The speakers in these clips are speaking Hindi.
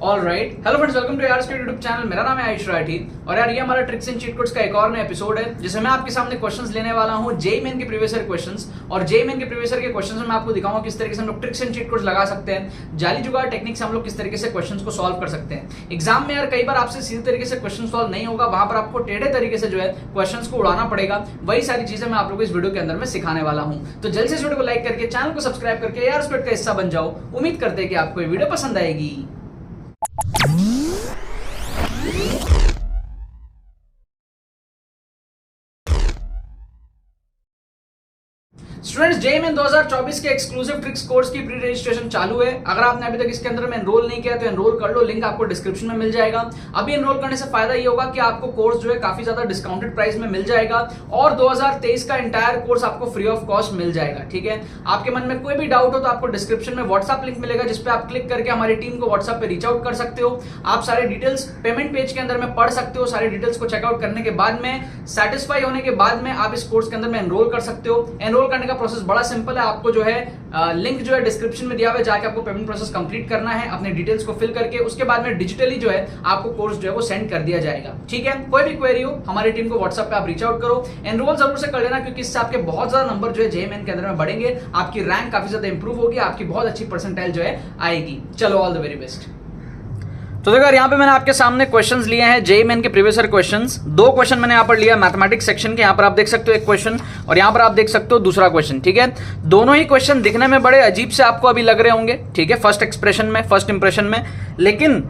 All right, hello friends, welcome to यार यूट्यूब चैनल। मेरा नाम है आयुष राठी और यार ये हमारा ट्रिक्स एंड चीट कोड्स का एक और नया एपिसोड है जिसमें मैं आपके सामने क्वेश्चंस लेने वाला हूं जेईई मेन के प्रीवियस ईयर क्वेश्चंस। और जेईई मेन के प्रीवियस ईयर के क्वेश्चंस में मैं आपको दिखाऊंगा किस तरीके से हम लोग ट्रिक्स एंड चीट कोड्स लगा सकते हैं, जाली जुगाड़ टेक्निक से हम लोग किस तरीके से क्वेश्चंस को सॉल्व कर सकते हैं। एग्जाम में यार कई बार आपसे सीधे तरीके से क्वेश्चन सॉल्व नहीं होगा, वहां पर आपको टेढ़े तरीके से जो है क्वेश्चंस को उड़ाना पड़ेगा। वही सारी चीजें मैं आप लोगों को इस वीडियो के अंदर में सिखाने वाला हूं। तो जल्दी से इस वीडियो को लाइक करके चैनल को सब्सक्राइब करके यार स्क्वाड का हिस्सा बन जाओ। उम्मीद करते हैं कि आपको ये वीडियो पसंद आएगी। स्टूडेंट्स, जेईई मेन 2024 के एक्सक्लूसिव ट्रिक्स कोर्स की प्री रजिस्ट्रेशन चालू है। अगर आपने अभी तक इसके अंदर में एनरोल नहीं किया तो एनरोल कर लो, लिंक आपको डिस्क्रिप्शन में मिल जाएगा। अभी एनरोल करने से फायदा ये होगा कि आपको कोर्स जो है काफी ज्यादा डिस्काउंटेड प्राइस में मिल जाएगा और 2023 का एंटायर कोर्स आपको फ्री ऑफ कॉस्ट मिल जाएगा। ठीक है, आपके मन में कोई भी डाउट हो तो आपको डिस्क्रिप्शन में व्हाट्सएप लिंक मिलेगा जिसपे आप क्लिक करके हमारी टीम को व्हाट्सएप पे रीच आउट कर सकते हो। आप सारे डिटेल्स पेमेंट पेज के अंदर में पढ़ सकते हो। सारे डिटेल्स को चेकआउट करने के बाद में सेटिस्फाई होने के बाद में आप इस कोर्स के अंदर में एनरोल कर सकते हो। एनरोल करने का प्रोसेस बड़ा सिंपल है। आपको जो है लिंक जो है डिस्क्रिप्शन में दिया हुआ है, जाके आपको पेमेंट प्रोसेस कंप्लीट करना है अपने डिटेल्स को फिल करके। उसके बाद में डिजिटली जो है आपको कोर्स जो है वो सेंड कर दिया जाएगा। ठीक है, कोई भी क्वेरी हो हमारी टीम को व्हाट्सएप पे आप रीच आउट करो। एनरोल जरूर से कर लेना क्योंकि इससे आपके बहुत ज्यादा नंबर जो है जेईई मेन के अंदर में बढ़ेंगे, आपकी रैंक काफी ज्यादा इंप्रूव होगी, आपकी बहुत अच्छी परसेंटाइल जो है आएगी। चलो, ऑल द वेरी बेस्ट। तो देखो यहाँ पे मैंने आपके सामने क्वेश्चंस लिए हैं जेईई मेन के प्रीवियस ईयर क्वेश्चंस। दो क्वेश्चन मैंने यहाँ पर लिया मैथमेटिक्स सेक्शन के। यहाँ पर आप देख सकते हो एक क्वेश्चन और यहाँ पर आप देख सकते हो दूसरा क्वेश्चन। ठीक है, दोनों ही क्वेश्चन दिखने में बड़े अजीब से आपको अभी लग रहे होंगे, ठीक है, फर्स्ट इंप्रेशन में। लेकिन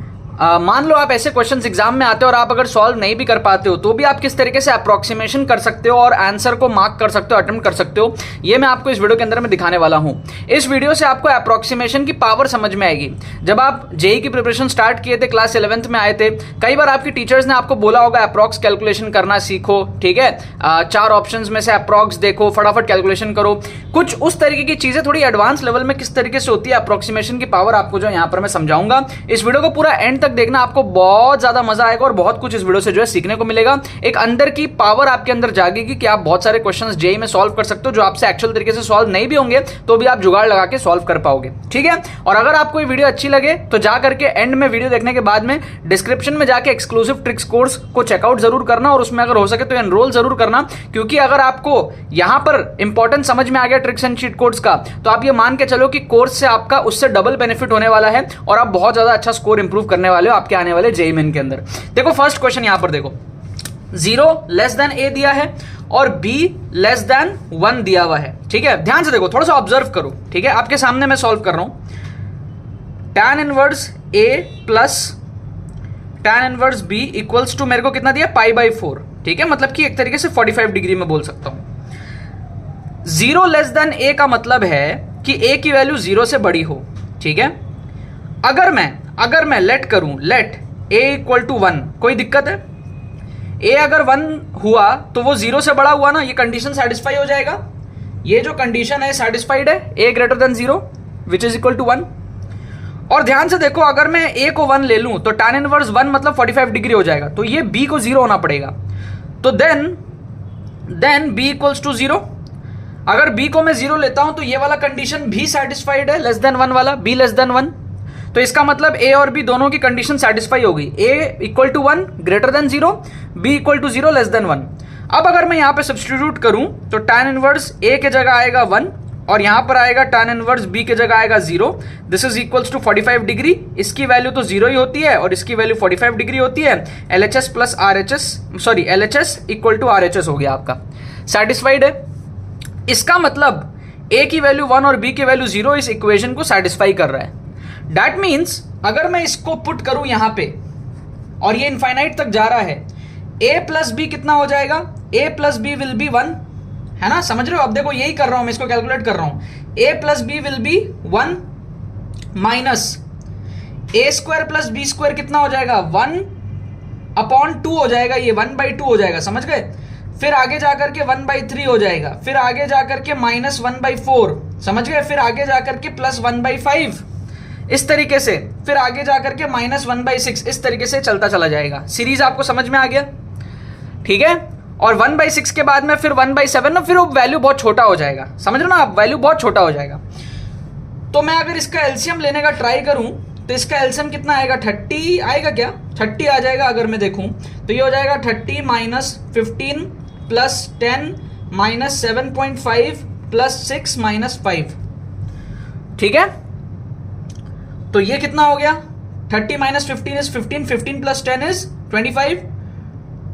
मान लो आप ऐसे क्वेश्चंस एग्जाम में आते हो और आप अगर सॉल्व नहीं भी कर पाते हो तो भी आप किस तरीके से अप्रोक्सीमेशन कर सकते हो और आंसर को मार्क कर सकते हो, अटेम्प्ट कर सकते हो, ये मैं आपको इस वीडियो के अंदर में दिखाने वाला हूं। इस वीडियो से आपको अप्रोक्सीमेशन की पावर समझ में आएगी। जब आप जेईई की प्रिपरेशन स्टार्ट किए थे, क्लास 11th में आए थे, कई बार आपकी टीचर्स ने आपको बोला होगा अप्रॉक्स कैलकुलेशन करना सीखो। ठीक है, 4 ऑप्शन में से अप्रॉक्स देखो, फटाफट कैलकुलेशन करो। कुछ उस तरीके की चीजें थोड़ी एडवांस लेवल में किस तरीके से होती है अप्रोक्सीमेशन की पावर, आपको जो यहाँ पर मैं समझाऊंगा। इस वीडियो को पूरा एंड तक देखना, आपको बहुत ज्यादा मजा आएगा और बहुत कुछ इस वीडियो से जो है सीखने को मिलेगा। एक अंदर की पावर आपके अंदर जागेगी कि आप बहुत सारे क्वेश्चंस जेईई में सॉल्व कर सकते हो जो आपसे एक्चुअल तरीके से सॉल्व नहीं भी होंगे तो भी आप जुगाड़ लगा के सॉल्व कर पाओगे। ठीक है, और अगर आपको ये वीडियो अच्छी लगे तो जा करके एंड में वीडियो देखने के बाद में डिस्क्रिप्शन में जाके एक्सक्लूसिव ट्रिक्स कोर्स को चेकआउट जरूर करना और उसमें अगर हो सके तो एनरोल जरूर करना। क्योंकि अगर आपको यहां पर इंपॉर्टेंट समझ में आ गया ट्रिक्स एंड चीट कोड्स का तो आप ये मान के चलो कि कोर्स से आपका उससे डबल बेनिफिट होने वाला है और आप बहुत ज्यादा अच्छा स्कोर इंप्रूव करने वाले हो आपके आने वाले जेईई मेन के अंदर। देखो फर्स्ट क्वेश्चन यहां पर देखो, 0 लेस देन a दिया है और b लेस देन 1 दिया हुआ है। ठीक है, ध्यान से देखो, थोड़ा सा ऑब्जर्व करो। ठीक है, आपके सामने मैं सॉल्व कर रहा हूं। tan inverse a plus tan inverse b equals to मेरे को कितना दिया, π/4। ठीक है, मतलब कि एक तरीके से 45 डिग्री में बोल सकता हूं। 0 लेस देन a का मतलब है कि a की वैल्यू 0 से बड़ी हो। ठीक है, अगर मैं लेट करूं, लेट a इक्वल टू 1, कोई दिक्कत है? a अगर 1 हुआ तो वो 0 से बड़ा हुआ ना, ये कंडीशन सेटिस्फाई हो जाएगा। ये जो कंडीशन है सेटिस्फाइड है, a greater than 0 which is equal to 1। और ध्यान से देखो, अगर मैं a को 1 ले लूं तो tan इनवर्स 1 मतलब 45 डिग्री हो जाएगा, तो ये b को 0 होना पड़ेगा। तो देन b इक्वल्स टू 0। अगर b को मैं 0 लेता हूं तो ये वाला कंडीशन भी सेटिस्फाइड है, लेस देन 1 वाला, b लेस देन 1। तो इसका मतलब a और b दोनों की कंडीशन सेटिस्फाई हो गई। a equal to 1 greater than 0, b equal to 0 less than 1। अब अगर मैं यहां पे सब्स्टिट्यूट करूं तो tan इनवर्स a के जगह आएगा 1 और यहां पर आएगा tan इनवर्स b के जगह आएगा 0। This is equals to 45 degree. इसकी वैल्यू तो 0 ही होती है और इसकी वैल्यू 45 डिग्री होती है। LHS plus RHS, sorry LHS equal to RHS हो गया आपका, सेटिस्फाइड है। इसका मतलब a की वैल्यू 1 और b की वैल्यू 0 इस इक्वेशन को सेटिस्फाई कर रहा है। That means अगर मैं इसको पुट करूं यहां पे और ये इनफाइनाइट तक जा रहा है, a प्लस बी कितना हो जाएगा, a plus b will be 1, है ना, समझ रहे हो? अब देखो यही कर रहा हूं मैं, इसको कैलकुलेट कर रहा हूं। a plus b will be 1 minus a square plus b square कितना हो जाएगा, 1/2 हो जाएगा, ये 1/2 हो जाएगा, समझ गए? फिर आगे जाकर के 1/3 हो जाएगा, फिर आगे जाकर के माइनस 1/4, समझ गए? फिर आगे जाकर के प्लस 1/5, इस तरीके से, फिर आगे जाकर के माइनस 1/6, इस तरीके से चलता चला जाएगा। सीरीज आपको समझ में आ गया? ठीक है, और 1/6 के बाद में फिर 1/7 ना, फिर वो वैल्यू बहुत छोटा हो जाएगा, समझ रहे हो ना आप, वैल्यू बहुत छोटा हो जाएगा। तो मैं अगर इसका एलसीएम लेने का ट्राई करूं तो इसका एलसीएम कितना आएगा, 30 आएगा क्या, 30 आ जाएगा अगर मैं देखूं तो ये हो जाएगा 30 minus 15 plus 10 minus 7.5 plus 6 minus 5, ठीक है। तो ये कितना हो गया, 30 minus 15 is 15, 15 plus 10 is 25,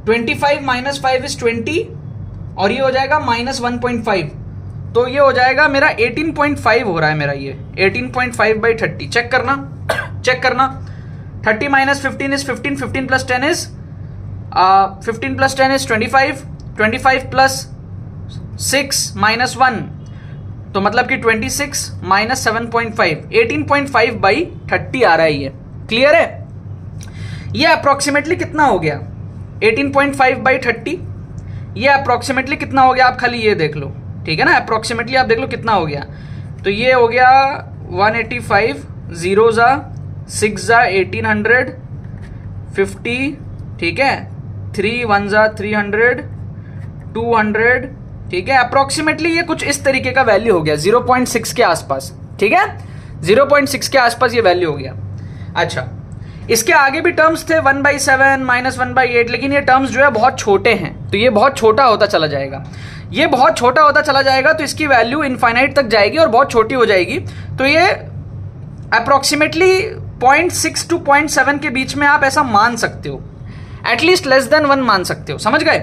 25 minus 5 is 20 और ये हो जाएगा माइनस 1.5, तो ये हो जाएगा मेरा 18.5 हो रहा है मेरा, ये 18.5 बाई 30, चेक करना चेक करना। 30 minus 15 is 15, 15 plus 10 is 15 plus 10 is 25, 25 plus 6 minus 1, तो मतलब कि 26 माइनस 7.5, 18.5 बाई 30 आ रहा है ये, क्लियर है। ये अप्रोक्सीमेटली कितना हो गया, 18.5 बाई 30, ये अप्रोक्सीमेटली कितना हो गया आप खाली ये देख लो, ठीक है ना, अप्रोक्सीमेटली आप देख लो कितना हो गया। तो ये हो गया 185, 0 जा 6 जा 1800, 50, ठीक है, 3 1 जा 300, 200, ठीक है। अप्रोक्सीमेटली ये कुछ इस तरीके का वैल्यू हो गया 0.6 के आसपास, ठीक है, 0.6 के आसपास ये वैल्यू हो गया। अच्छा, इसके आगे भी टर्म्स थे 1/7 माइनस 1/8, लेकिन ये टर्म्स जो है बहुत छोटे हैं, तो ये बहुत छोटा होता चला जाएगा, ये बहुत छोटा होता चला जाएगा, तो इसकी वैल्यू इनफाइनाइट तक जाएगी और बहुत छोटी हो जाएगी। तो ये अप्रोक्सीमेटली 0.6 टू 0.7 के बीच में आप ऐसा मान सकते हो, एटलीस्ट लेस देन 1 मान सकते हो, समझ गए,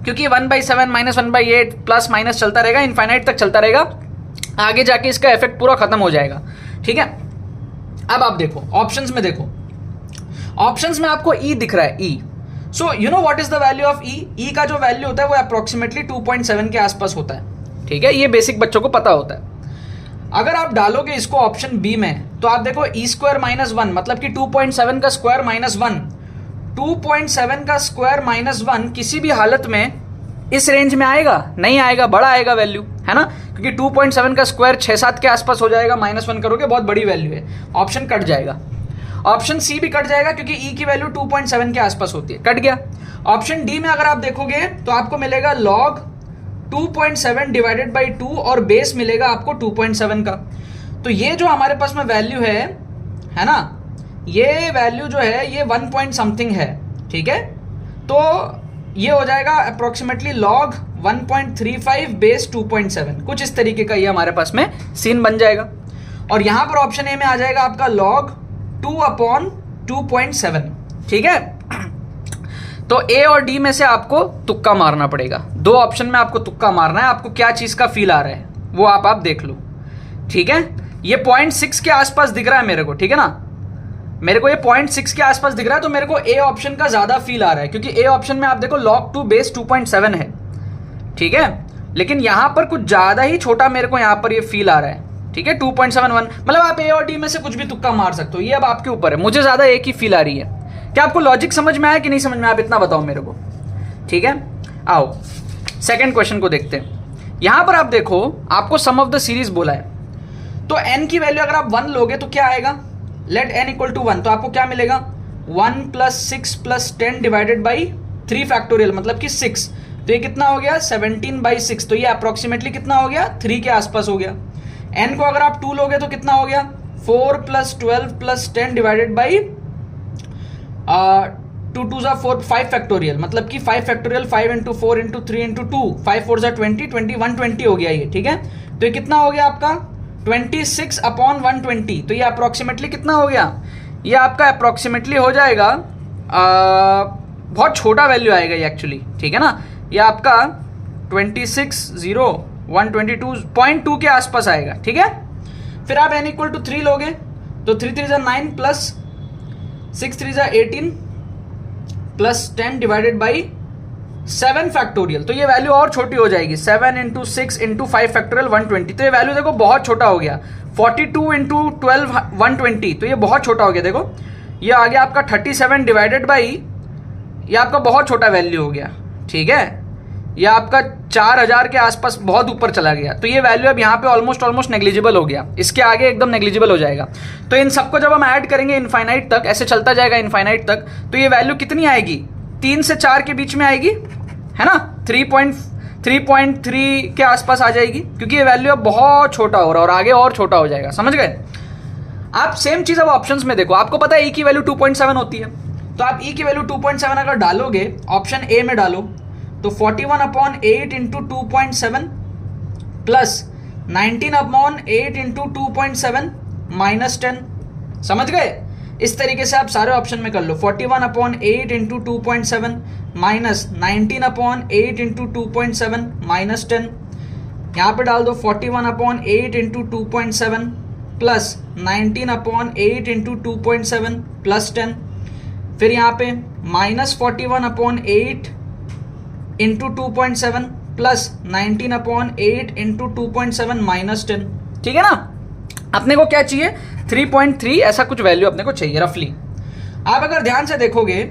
क्योंकि 1/7 माइनस 1/8 प्लस माइनस चलता रहेगा, इनफाइनाइट तक चलता रहेगा, आगे जाके इसका इफेक्ट पूरा खत्म हो जाएगा, ठीक है। अब आप देखो ऑप्शंस में, देखो ऑप्शंस में आपको ई दिख रहा है, e, so you know what is the value of e, e का जो वैल्यू होता है वो अप्रोक्सीमेटली 2.7 के आसपास होता है, ठीक है, ये बेसिक बच्चों को पता होता है। अगर आप डालोगे इसको ऑप्शन बी में तो आप देखो ई स्क्वायर माइनस 1 मतलब कि 2.7 का स्क्वायर माइनस 1, 2.7 का स्क्वायर माइनस 1 किसी भी हालत में इस रेंज में आएगा नहीं, आएगा, बड़ा आएगा वैल्यू, है ना, क्योंकि 2.7 का स्क्वायर 6-7 के आसपास हो जाएगा, -1 करोगे बहुत बड़ी वैल्यू है, ऑप्शन कट जाएगा। ऑप्शन सी भी कट जाएगा क्योंकि ई की वैल्यू 2.7 के आसपास होती है, कट गया। ऑप्शन डी में अगर आप देखोगे तो आपको मिलेगा लॉग 2.7 डिवाइडेड बाई 2 और बेस मिलेगा आपको 2.7 का। तो ये जो हमारे पास में वैल्यू है ना, ये वैल्यू जो है ये 1 पॉइंट समथिंग है, ठीक है। तो ये हो जाएगा अप्रोक्सीमेटली लॉग 1.35 बेस 2.7, कुछ इस तरीके का ये हमारे पास में सीन बन जाएगा। और यहां पर ऑप्शन ए में आ जाएगा आपका लॉग 2/2.7, ठीक है। तो ए और डी में से आपको तुक्का मारना पड़ेगा, दो ऑप्शन में आपको तुक्का मारना है, आपको क्या चीज का फील आ रहा है वो आप देख लो, ठीक है। ये 0.6 के आसपास दिख रहा है मेरे को, ठीक है ना, मेरे को ये 0.6 के आसपास दिख रहा है, तो मेरे को ए ऑप्शन का ज्यादा फील आ रहा है, क्योंकि ए ऑप्शन में आप देखो log 2 बेस 2.7 है, ठीक है, लेकिन यहां पर कुछ ज्यादा ही छोटा मेरे को यहां पर ये फील आ रहा है, ठीक है, 2.71, मतलब आप ए और डी में से कुछ भी तुक्का मार सकते हो, ये अब आपके ऊपर है। मुझे ज्यादा ए की फील आ रही है। क्या आपको लॉजिक समझ में आया कि नहीं समझ में, आप इतना बताओ मेरे को, ठीक है। आओ सेकंड क्वेश्चन को देखते हैं। यहां पर आप देखो आपको सम ऑफ द सीरीज बोला है, तो n की वैल्यू अगर आप 1 लोगे तो क्या आएगा, लेट n इक्वल टू 1, तो आपको क्या मिलेगा 1 + 6 + 10 डिवाइडेड बाई 3 फैक्टोरियल, मतलब कि 6, तो ये कितना हो गया 17/6, तो ये अप्रोक्सीमेटली कितना हो गया 3 के आसपास हो गया। n को अगर आप 2 लोगे तो कितना हो गया 4 + 12 + 10 डिवाइडेड बाई 2 2 ज़ा 4, 5 फैक्टोरियल, मतलब कि 5 फैक्टोरियल 5 × 4 × 3 × 2, 5 4 ज़ा 20, 120 हो गया ये, ठीक है। तो ये कितना हो गया आपका 26/120, तो ये अप्रोक्सीमेटली कितना हो गया, ये आपका अप्रोक्सीमेटली हो जाएगा बहुत छोटा वैल्यू आएगा ये एक्चुअली, ठीक है ना, ये आपका 26/122.2 के आसपास आएगा, ठीक है। फिर आप n इक्वल टू 3 लोगे तो 3 3 ज़ा 9 प्लस 6 3 ज़ा 18 प्लस 10 डिवाइडेड बाई 7 फैक्टोरियल, तो ये वैल्यू और छोटी हो जाएगी, 7 × 6 × 5 फैक्टोरियल 120, तो ये वैल्यू देखो बहुत छोटा हो गया, 42 × 12 120, तो ये बहुत छोटा हो गया, देखो ये आ गया आपका 37 डिवाइडेड बाई, ये आपका बहुत छोटा वैल्यू हो गया, ठीक है, ये आपका 4000 के आसपास बहुत ऊपर चला गया, तो ये वैल्यू अब यहाँ पे ऑलमोस्ट नेग्लिजिबल हो गया, इसके आगे एकदम नेग्लिजिबल हो जाएगा। तो इन सबको जब हम ऐड करेंगे इनफाइनाइट तक, ऐसे चलता जाएगा इनफाइनाइट तक, तो ये वैल्यू कितनी आएगी 3 से 4 के बीच में आएगी, है ना, 3.3 के आसपास आ जाएगी, क्योंकि ये वैल्यू अब बहुत छोटा हो रहा है और आगे और छोटा हो जाएगा, समझ गए। आप सेम चीज अब ऑप्शंस में देखो, आपको पता है ई की वैल्यू 2.7 होती है, तो आप ई की वैल्यू 2.7 अगर डालोगे ऑप्शन ए में डालो तो 41/8 इंटू 2.7 प्लस 19/8 इंटू 2.7 माइनस 10। समझ गए? इस तरीके से आप सारे ऑप्शन में कर लो, 41/8 इंटू 2.7 माइनस 19/8 इंटू 2.7 माइनस 10। यहाँ पे डाल दो 41/8 इंटू 2.7 प्लस 19/8 इंटू 2.7 प्लस 10। फिर यहाँ पे minus 41/8 into 2.7 plus 19/8 into 2.7 minus 10। ठीक है ना? अपने को क्या चाहिए? 3.3 ऐसा कुछ वैल्यू अपने को चाहिए रफली। आप अगर ध्यान से देखोगे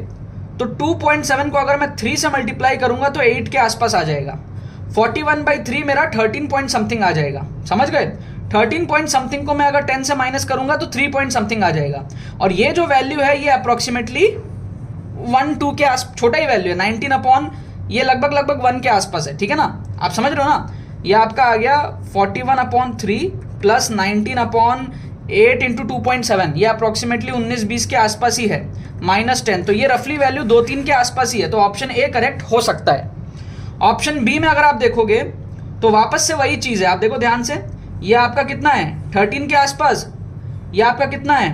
तो 2.7 को अगर मैं 3 से मल्टीप्लाई करूंगा तो 8 के आसपास आ जाएगा। 41/3 मेरा 13 पॉइंट समथिंग आ जाएगा। समझ गए? 13 पॉइंट समथिंग को मैं अगर 10 से माइनस करूंगा तो 3 पॉइंट समथिंग आ जाएगा। और ये जो वैल्यू है ये अप्रोक्सीमेटली 1-2 के आस छोटा ही वैल्यू है। 19 ये लगभग 1 के आसपास है। ठीक है ना? आप समझ रहे हो ना? ये आपका आ गया 41/3 प्लस 19/8 इंटू 2.7, ये अप्रोक्सीमेटली 19-20 के आसपास ही है, माइनस 10। तो ये रफली वैल्यू 2-3 के आसपास ही है, तो ऑप्शन ए करेक्ट हो सकता है। ऑप्शन बी में अगर आप देखोगे तो वापस से वही चीज है। आप देखो ध्यान से, ये आपका कितना है? 13 के आसपास। ये आपका कितना है?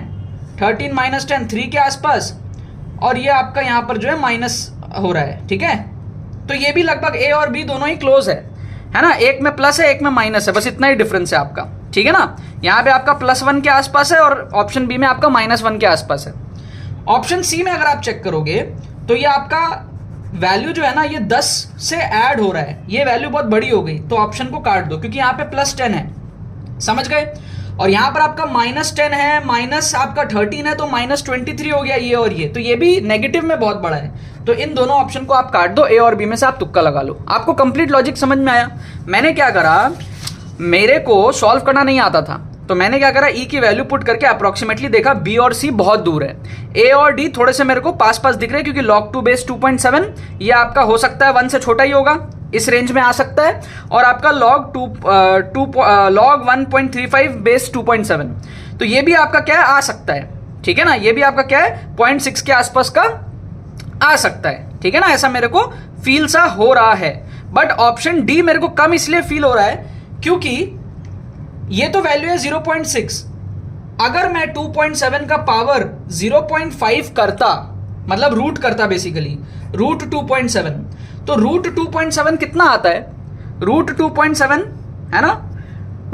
13 माइनस 10, 3 के आसपास। और ये आपका यहाँ पर जो है माइनस हो रहा है। ठीक है? तो ये भी लगभग ए और बी दोनों ही क्लोज है ना? एक में प्लस है, एक में माइनस है, बस इतना ही डिफरेंस है आपका। ठीक है ना? यहाँ पे आपका +1 के आसपास है और ऑप्शन बी में आपका -1 के आसपास है। ऑप्शन सी में अगर आप चेक करोगे तो ये आपका वैल्यू जो है ना, ये 10 से ऐड हो रहा है, ये वैल्यू बहुत बड़ी हो गई, तो ऑप्शन को काट दो क्योंकि यहाँ पे +10 है। समझ गए? और यहाँ पर आपका -10 है, माइनस आपका 13 है, तो -23 हो गया ये और ये, तो ये भी नेगेटिव में बहुत बड़ा है। तो इन दोनों ऑप्शन को आप काट दो, ए और बी में से आप तुक्का लगा लो। आपको कंप्लीट लॉजिक समझ में आया? मैंने क्या करा, मेरे को सॉल्व करना नहीं आता था, तो मैंने क्या करा, ई की वैल्यू पुट करके अप्रोक्सीमेटली देखा बी और सी बहुत दूर है, ए और डी थोड़े से मेरे को पास पास दिख रहे हैं, क्योंकि log 2 बेस 2.7 ये आपका हो सकता है 1 से छोटा ही होगा, इस रेंज में आ सकता है। और आपका log 1.35 बेस 2.7, तो ये भी आपका क्या है, आ सकता है। ठीक है ना? ये भी आपका क्या है, 0.6 के आसपास का आ सकता है। ठीक है ना? ऐसा मेरे को फील सा हो रहा है। बट ऑप्शन डी मेरे को कम इसलिए फील हो रहा है क्योंकि ये तो वैल्यू है 0.6। अगर मैं 2.7 का पावर 0.5 करता, मतलब रूट करता, बेसिकली रूट 2.7, तो रूट 2.7 कितना आता है? रूट 2.7 है ना?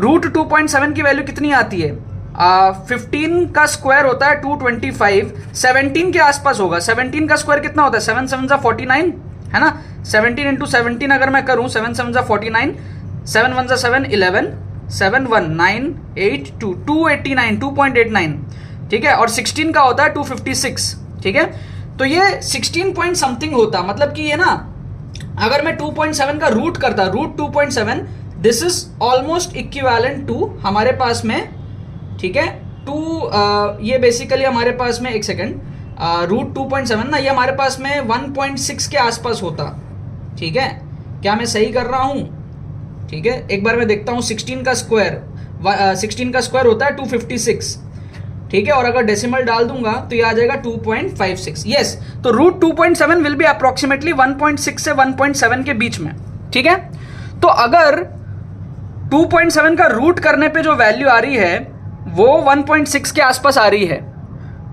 रूट 2.7 की वैल्यू कितनी आती है? 15 का स्क्वायर होता है 225, 17 के आसपास होगा। 17 का स्क्वायर कितना होता है? 7 7 49 है ना? 17 इंटू 17 अगर मैं करूं, 7 7 49, 7 1 7 11, 7 1 9 8 2 289 2.89। ठीक है? और 16 का होता है 256। ठीक है? तो ये 16 पॉइंट समथिंग होता, मतलब कि ये ना, अगर मैं 2.7 का रूट करता, root 2.7, this is almost equivalent to हमारे पास में, ठीक है, ये बेसिकली हमारे पास में, एक सेकेंड, रूट 2.7 ना, ये हमारे पास में 1.6 के आसपास होता। ठीक है? क्या मैं सही कर रहा हूं? ठीक है, एक बार मैं देखता हूं। 16 का स्क्वायर होता है 256। ठीक है? और अगर डेसिमल डाल दूंगा तो ये आ जाएगा 2.56। यस, तो रूट 2.7 विल बी अप्रोक्सीमेटली 1.6 से 1.7 के बीच में। ठीक है? तो अगर 2.7 का रूट करने पे जो वैल्यू आ रही है वो 1.6 के आसपास आ रही है,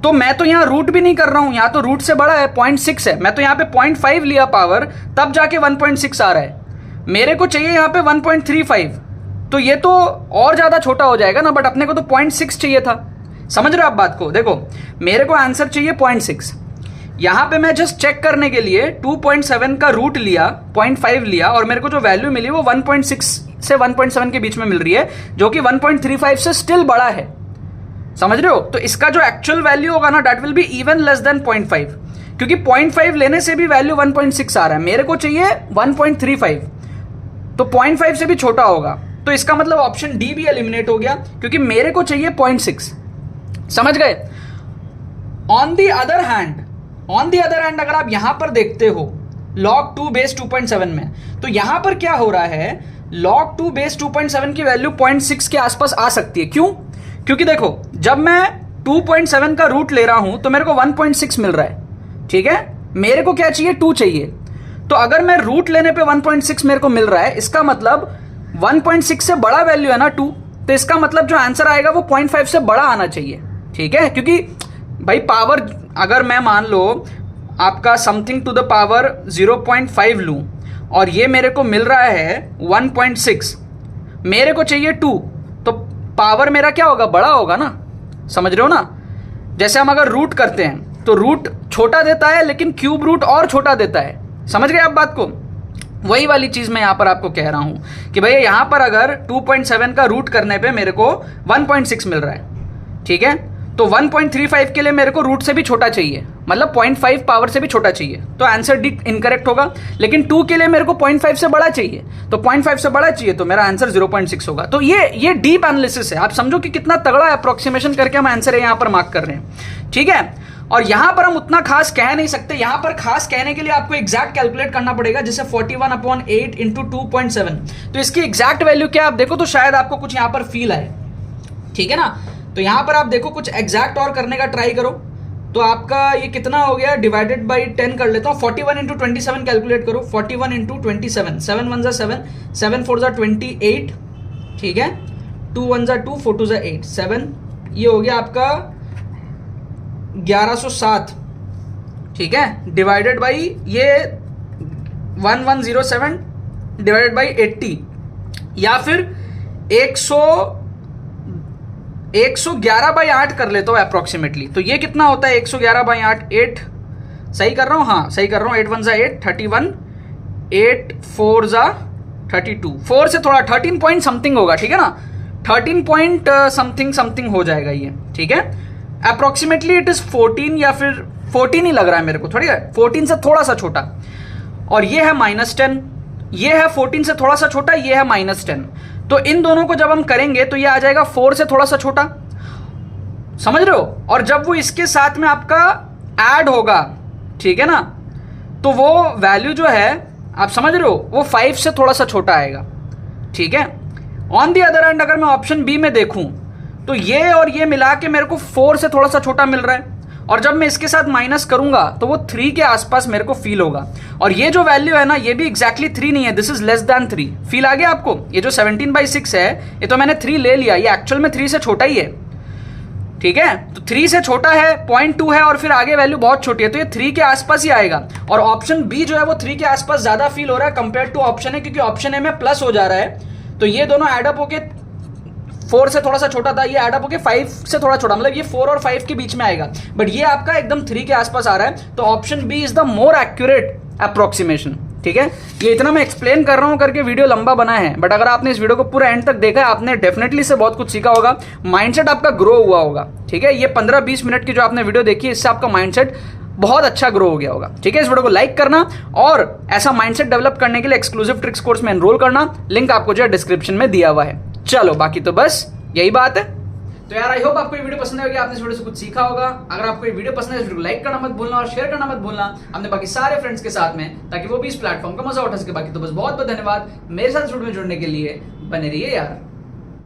तो मैं तो यहां रूट भी नहीं कर रहा हूं, यहां तो रूट से बड़ा है, 0.6 है, मैं तो यहां पे 0.5 लिया पावर, तब जाके 1.6 आ रहा है। मेरे को चाहिए यहां पे 1.35, तो ये तो और ज्यादा छोटा हो जाएगा ना, बट अपने को तो 0.6 चाहिए था। समझ रहे हो आप बात को? देखो, मेरे को आंसर चाहिए 0.6, यहां पे मैं जस्ट चेक करने के लिए 2.7 का रूट लिया, 0.5 लिया, और मेरे को जो वैल्यू मिली वो 1.6 से 1.7 के बीच में मिल रही है, जो कि 1.35 से स्टिल बड़ा है। समझ रहे हो? तो इसका जो एक्चुअल वैल्यू होगा ना, that will be even less than 0.5, क्योंकि 0.5 लेने से भी वैल्यू 1.6 आ रहा है, मेरे को चाहिए 1.35, तो 0.5 से भी छोटा होगा। तो इसका मतलब ऑप्शन डी भी एलिमिनेट हो गया, क्योंकि मेरे को चाहिए 0.6। समझ गए? ऑन दी अदर हैंड अगर आप यहां पर देखते हो log 2 बेस 2.7 में, तो यहां पर क्या हो रहा है, log 2 बेस 2.7 की वैल्यू 0.6 के आसपास आ सकती है। क्यों? क्योंकि देखो जब मैं 2.7 का रूट ले रहा हूं तो मेरे को 1.6 मिल रहा है, ठीक है। मेरे को क्या चाहिए, 2 चाहिए। तो अगर मैं रूट लेने पे 1.6 मेरे को मिल रहा है, इसका मतलब 1.6 से बड़ा वैल्यू है ना 2, तो इसका मतलब जो आंसर आएगा वो 0.5 से बड़ा आना चाहिए, ठीक है। क्योंकि भाई पावर अगर मैं मान लो आपका समथिंग टू द पावर 0.5 लूं और ये मेरे को मिल रहा है 1.6, मेरे को चाहिए 2, तो पावर मेरा क्या होगा, बड़ा होगा ना, समझ रहे हो ना। जैसे हम अगर रूट करते हैं तो रूट छोटा देता है लेकिन क्यूब रूट और छोटा देता है, समझ गए आप बात को। वही वाली चीज मैं यहां पर आपको कह रहा हूं कि भैया यहां पर अगर 2.7 का रूट करने पे मेरे को 1.6 मिल रहा है, ठीक है, तो 1.35 के लिए मेरे को रूट से भी छोटा चाहिए, मतलब 0.5 पावर से भी छोटा चाहिए, तो आंसर डी इनकरेक्ट होगा। लेकिन 2 के लिए मेरे को 0.5 से बड़ा चाहिए, तो 0.5 से बड़ा चाहिए, तो मेरा आंसर 0.6 होगा। तो ये डीप एनालिसिस है, आप समझो कि कितना तगड़ा अप्रोक्सीमेशन करके हम आंसर यहां पर मार्क कर रहे हैं, ठीक है। और यहां पर हम उतना खास कह नहीं सकते, यहां पर खास कहने के लिए आपको एग्जैक्ट कैलकुलेट करना पड़ेगा, जैसे 41/8 इंटू 2.7। तो इसकी एग्जैक्ट वैल्यू क्या आप देखो तो शायद आपको कुछ यहां पर फील आए, ठीक है ना। तो यहां पर आप देखो कुछ एग्जैक्ट और करने का ट्राई करो, तो आपका ये कितना हो गया, डिवाइडेड बाई 10 कर लेता हूं। 41 इंटू 27 कैलकुलेट करो, 41 इंटू 27, 7 1 7, 7 4 28, ठीक है, 2 1 2, 4 2 8, 7, ये हो गया आपका 1107, ठीक है, डिवाइडेड बाई ये 1107 डिवाइडेड बाई 80, या फिर 111/8 कर लेता हूं अप्रोक्सीमेटली। तो ये कितना होता है 111/8, 8 सही कर रहा हूं, हाँ सही कर रहा हूं, 8 1 8, 31, 8 4 32, 4 से थोड़ा 13 पॉइंट समथिंग होगा, ठीक है ना, 13 पॉइंट समथिंग हो जाएगा ये, ठीक है। अप्रोक्सीमेटली इट इज 14 या फिर 14 ही लग रहा है मेरे को, थोड़ी है 14 से थोड़ा सा छोटा, और ये है -10, ये है 14 से थोड़ा सा छोटा, ये है -10। तो इन दोनों को जब हम करेंगे तो ये आ जाएगा 4 से थोड़ा सा छोटा, समझ रहे हो। और जब वो इसके साथ में आपका ऐड होगा, ठीक है ना, तो वो वैल्यू जो है आप समझ रहे हो वो 5 से थोड़ा सा छोटा आएगा, ठीक है। ऑन दी अदर हैंड अगर मैं ऑप्शन बी में देखूं तो ये और ये मिला के मेरे को 4 से थोड़ा सा छोटा मिल रहा है, और जब मैं इसके साथ माइनस करूंगा तो वो 3 के आसपास मेरे को फील होगा। और ये जो वैल्यू है ना, ये भी एग्जैक्टली 3 नहीं है, this is less than 3। Feel आ गया आपको, ये जो 17/6 है ये तो मैंने 3 ले लिया, ये एक्चुअल में 3 से छोटा ही है, ठीक है। तो 3 से छोटा है, 0.2 है, और फिर आगे वैल्यू बहुत छोटी है, तो ये 3 के आसपास ही आएगा। और ऑप्शन बी जो है वो 3 के आसपास ज्यादा फील हो रहा है कंपेयर टू ऑप्शन ए, क्योंकि ऑप्शन ए में प्लस हो जा रहा है, तो ये दोनों एडअप होके 4 से थोड़ा सा छोटा था, ये एडअप होके 5 से थोड़ा छोटा, मतलब ये 4 और 5 के बीच में आएगा, बट ये आपका एकदम 3 के आसपास आ रहा है। तो option B is the more accurate approximation, ठीक है। ये इतना मैं एक्सप्लेन कर रहा हूं करके वीडियो लंबा बना है, बट अगर आपने इस वीडियो को पूरा एंड तक देखा है, आपने डेफिनेटली से बहुत कुछ सीखा होगा, माइंडसेट आपका ग्रो हुआ होगा, ठीक है। ये 15-20 मिनट की जो आपने वीडियो देखी है, इससे आपका माइंडसेट बहुत अच्छा ग्रो हो गया होगा, ठीक है। इस वीडियो को लाइक करना और ऐसा माइंडसेट डेवलप करने के लिए एक्सक्लूसिव ट्रिक्स कोर्स में एनरोल करना, लिंक आपको जो है डिस्क्रिप्शन में दिया हुआ है। चलो बाकी तो बस यही बात है। तो यार आई होप आपको ये वीडियो पसंद आएगी, आपने इस वीडियो से कुछ सीखा होगा। अगर आपको ये वीडियो पसंद है, इस वीडियो को लाइक करना मत भूलना और शेयर करना मत भूलना अपने बाकी सारे फ्रेंड्स के साथ में, ताकि वो भी इस प्लेटफॉर्म का मजा उठा सके। बाकी तो बस बहुत बहुत धन्यवाद मेरे साथ वीडियो में जुड़ने के लिए, बने रहिए यार।